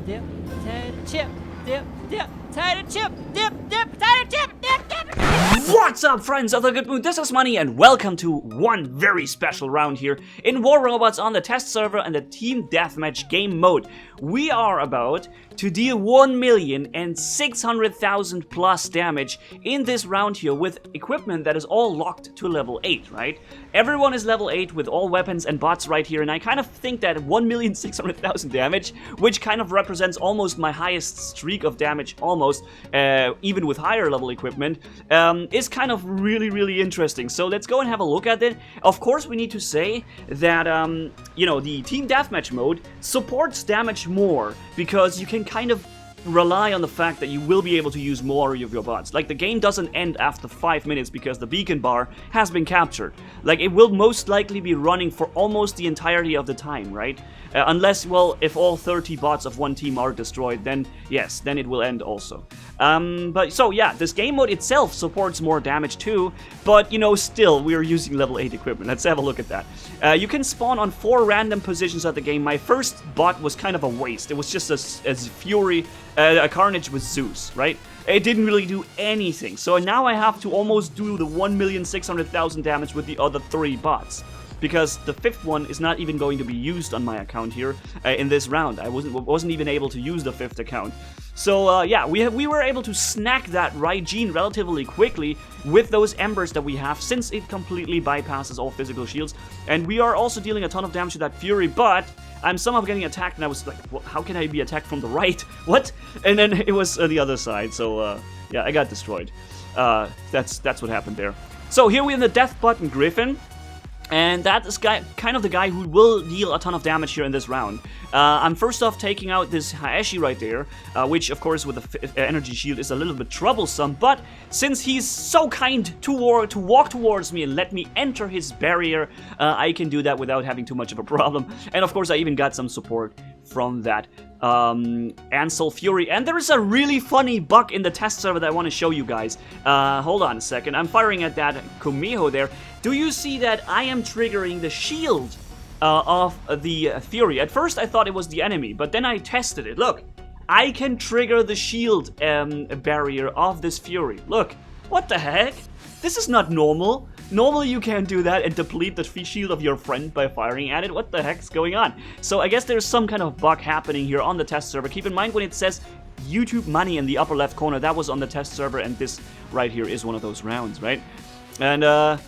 dip, potato chip, dip, dip, potato chip, dip, dip, potato chip, dip, dip. What's up, friends of the good mood? This is Manni, and welcome to one very special round here in War Robots on the test server and the Team Deathmatch game mode. We are about to deal 1,600,000 plus damage in this round here with equipment that is all locked to level 8, right? Everyone is level 8 with all weapons and bots right here, and I kind of think that 1,600,000 damage, which kind of represents almost my highest streak of damage, almost, even with higher level equipment, is kind of really interesting. So let's go and have a look at it. Of course, we need to say that, you know, the Team Deathmatch mode supports damage more because you can kind of rely on the fact that you will be able to use more of your bots. Like, the game doesn't end after 5 minutes because the beacon bar has been captured. Like, it will most likely be running for almost the entirety of the time, right? Unless, well, if all 30 bots of one team are destroyed, then yes, then it will end also. But so yeah, this game mode itself supports more damage too, but you know, still, we are using level 8 equipment. Let's have a look at that. You can spawn on 4 random positions of the game. My first bot was kind of a waste. It was just a Fury, a Carnage with Zeus, right? It didn't really do anything. So now I have to almost do the 1,600,000 damage with the other 3 bots, because the 5th one is not even going to be used on my account here in this round. I wasn't even able to use the 5th account. So yeah, we were able to snack that Raijin relatively quickly with those embers that we have, since it completely bypasses all physical shields. And we are also dealing a ton of damage to that Fury, but I'm somehow getting attacked, and I was like, well, how can I be attacked from the right? What? And then it was the other side, so yeah, I got destroyed. That's what happened there. So here we're in the Death Button Griffin. And that is kind of the guy who will deal a ton of damage here in this round. I'm first off taking out this Haeshi right there, which of course with the energy shield is a little bit troublesome, but since he's so kind to walk towards me and let me enter his barrier, I can do that without having too much of a problem. And of course I even got some support from that Ansel Fury. And there is a really funny bug in the test server that I want to show you guys. Hold on a second. I'm firing at that Kumiho there. Do you see that I am triggering the shield of the Fury? At first I thought it was the enemy, but then I tested it. Look, I can trigger the shield barrier of this Fury. Look, what the heck? This is not normal. Normally you can't do that and deplete the shield of your friend by firing at it. What the heck's going on? So I guess there's some kind of bug happening here on the test server. Keep in mind when it says YouTube Manni in the upper left corner, that was on the test server, and this right here is one of those rounds, right? And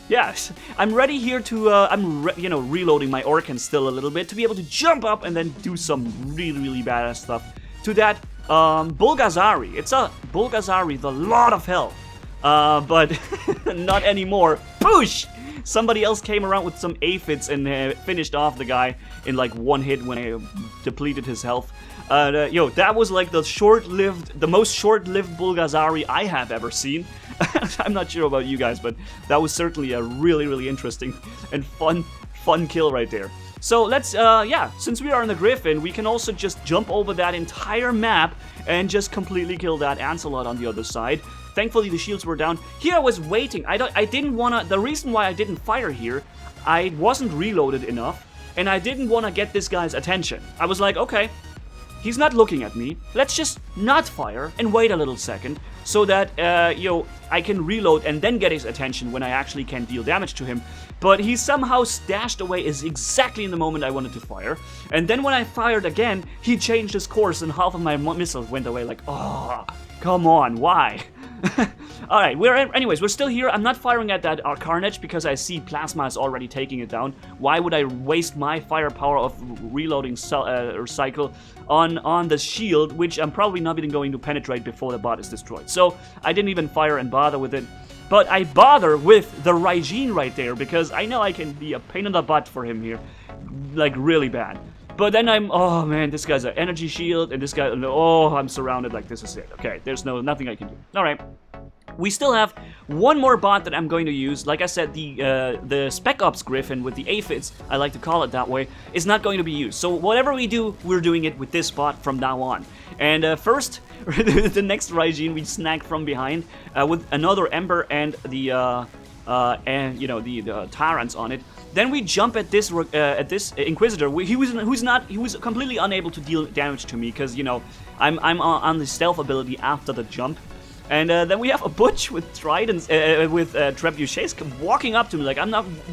yeah, I'm ready here to, you know, reloading my Orkan still a little bit to be able to jump up and then do some really badass stuff to that Bulgazari. It's a Bulgazari, the Lord of Hell. But not anymore. Boosh! Somebody else came around with some aphids and finished off the guy in like one hit when I depleted his health. Yo, that was like the most short-lived Bulgazari I have ever seen. I'm not sure about you guys, but that was certainly a really interesting and fun kill right there. So let's, yeah, since we are in the Griffin, we can also just jump over that entire map and just completely kill that Ancelot on the other side. Thankfully, the shields were down. Here I was waiting. I didn't wanna, the reason why I didn't fire here, I wasn't reloaded enough, and I didn't wanna get this guy's attention. I was like, okay, he's not looking at me. Let's just not fire and wait a little second so that, you know, I can reload and then get his attention when I actually can deal damage to him. But he somehow stashed away exactly in the moment I wanted to fire. And then when I fired again, he changed his course and half of my missiles went away. Like, oh, come on, why? Alright, anyways, we're still here. I'm not firing at that Carnage because I see Plasma is already taking it down. Why would I waste my firepower of reloading cycle on the shield, which I'm probably not even going to penetrate before the bot is destroyed? So I didn't even fire and bother with it. But I bother with the Raijin right there because I know I can be a pain in the butt for him here. Like, really bad. But then oh man, this guy's an energy shield, and this guy, oh, I'm surrounded, like, this is it. Okay, there's nothing I can do. Alright. We still have one more bot that I'm going to use. Like I said, the Spec Ops Griffin with the aphids, I like to call it that way, is not going to be used. So whatever we do, we're doing it with this bot from now on. And first, the next Raijin we snag from behind with another Ember and the and you know, the Tyrants on it. Then we jump at this Inquisitor. He was completely unable to deal damage to me because, you know, I'm on the stealth ability after the jump. And then we have a Butch with tridents, with trebuchets walking up to me like,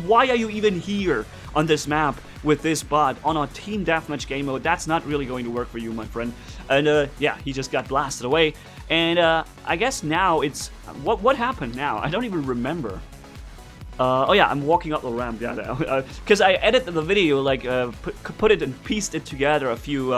why are you even here on this map with this bot on a team deathmatch game mode? That's not really going to work for you, my friend. And yeah, he just got blasted away. And I guess now it's, what happened now? I don't even remember. Oh yeah, I'm walking up the ramp, yeah, because I edited the video, like, put it and pieced it together a few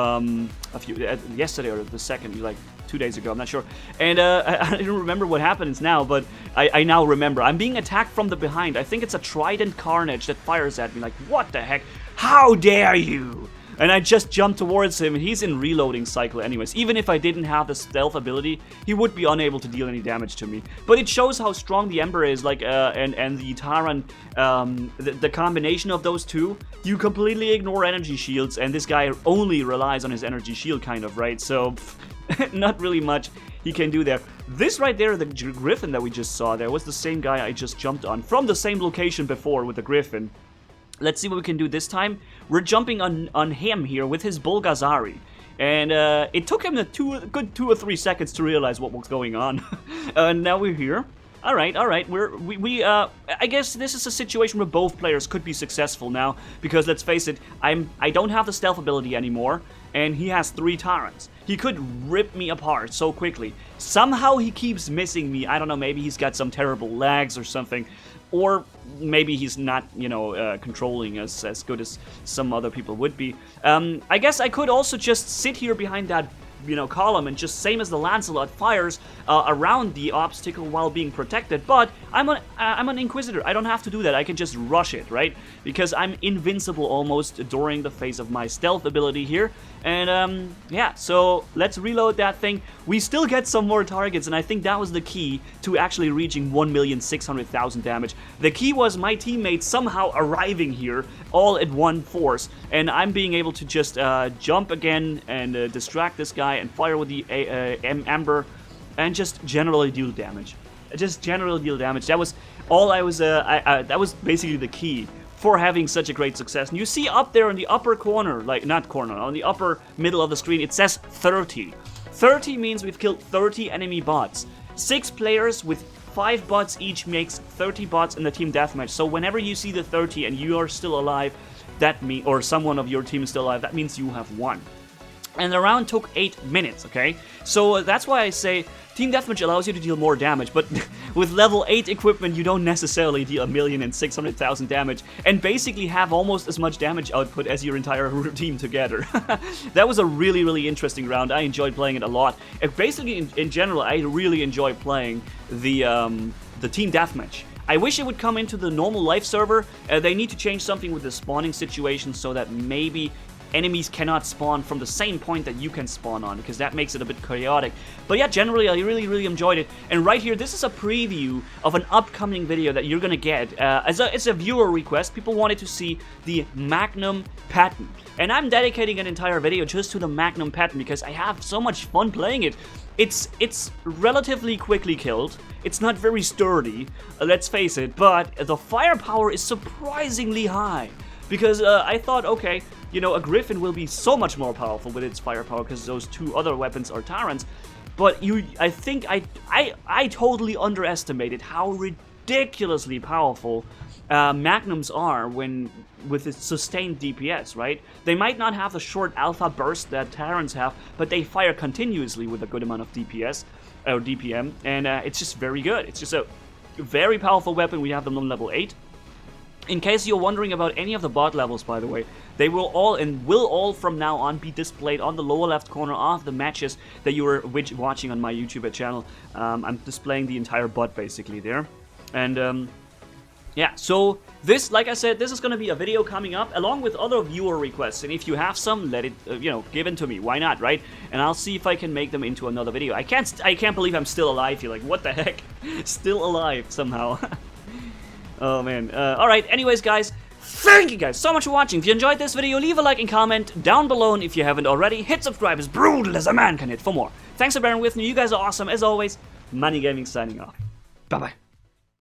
yesterday or the second, like 2 days ago, I'm not sure, and I don't remember what happens now, but I now remember. I'm being attacked from the behind. I think it's a Trident Carnage that fires at me, like, what the heck? How dare you? And I just jumped towards him, and he's in reloading cycle anyways. Even if I didn't have the stealth ability, he would be unable to deal any damage to me. But it shows how strong the Ember is, like, and the Tyrant, the combination of those two, you completely ignore energy shields, and this guy only relies on his energy shield, kind of, right? So, not really much he can do there. This right there, the Griffin that we just saw there, was the same guy I just jumped on, from the same location before with the Griffin. Let's see what we can do this time. We're jumping on him here with his Bulgazari. And it took him a good 2 or 3 seconds to realize what was going on. Now we're here. Alright. I guess this is a situation where both players could be successful now. Because let's face it, I don't have the stealth ability anymore. And he has 3 Tyrants. He could rip me apart so quickly. Somehow he keeps missing me. I don't know, maybe he's got some terrible lags or something. Or maybe he's not, you know, controlling as good as some other people would be. I guess I could also just sit here behind that, you know, column and just, same as the Lancelot, fires around the obstacle while being protected. But I'm an Inquisitor. I don't have to do that. I can just rush it, right? Because I'm invincible almost during the phase of my stealth ability here. And yeah, so let's reload that thing. We still get some more targets, and I think that was the key to actually reaching 1,600,000 damage. The key was my teammates somehow arriving here all at one force, and I'm being able to just jump again and distract this guy and fire with the Ember and just generally deal damage. That was all I was. That was basically the key for having such a great success. And you see up there in the upper corner, like, not corner, on the upper middle of the screen, it says 30. 30 means we've killed 30 enemy bots. 6 players with 5 bots each makes 30 bots in the team deathmatch. So whenever you see the 30 and you are still alive, or someone of your team is still alive, that means you have won. And the round took 8 minutes, okay? So that's why I say Team Deathmatch allows you to deal more damage, but with level 8 equipment, you don't necessarily deal 1,600,000 damage, and basically have almost as much damage output as your entire team together. That was a really, really interesting round. I enjoyed playing it a lot. And basically, in general, I really enjoy playing the Team Deathmatch. I wish it would come into the normal life server. They need to change something with the spawning situation so that maybe enemies cannot spawn from the same point that you can spawn on, because that makes it a bit chaotic. But yeah, generally I really, really enjoyed it. And right here, this is a preview of an upcoming video that you're gonna get. It's a viewer request. People wanted to see the Magnum pattern, and I'm dedicating an entire video just to the Magnum pattern because I have so much fun playing it. It's relatively quickly killed. It's not very sturdy, let's face it, but the firepower is surprisingly high. Because I thought, okay, you know, a Griffin will be so much more powerful with its firepower because those 2 other weapons are Tyrants. But I think I totally underestimated how ridiculously powerful Magnums are with its sustained DPS, right? They might not have the short alpha burst that Tyrants have, but they fire continuously with a good amount of DPS, or DPM, and it's just very good. It's just a very powerful weapon. We have them on level 8. In case you're wondering about any of the bot levels, by the way, they will all from now on be displayed on the lower left corner of the matches that you were watching on my YouTube channel. I'm displaying the entire bot basically there. And yeah, so this, like I said, this is going to be a video coming up along with other viewer requests. And if you have some, let it, you know, give in to me. Why not, right? And I'll see if I can make them into another video. I can't believe I'm still alive. You're like, what the heck? Still alive somehow. Oh man. Alright, anyways guys, thank you guys so much for watching. If you enjoyed this video, leave a like and comment down below, and if you haven't already, hit subscribe as brutal as a man can hit for more. Thanks for bearing with me. You guys are awesome as always. Manni-Gaming signing off. Bye bye.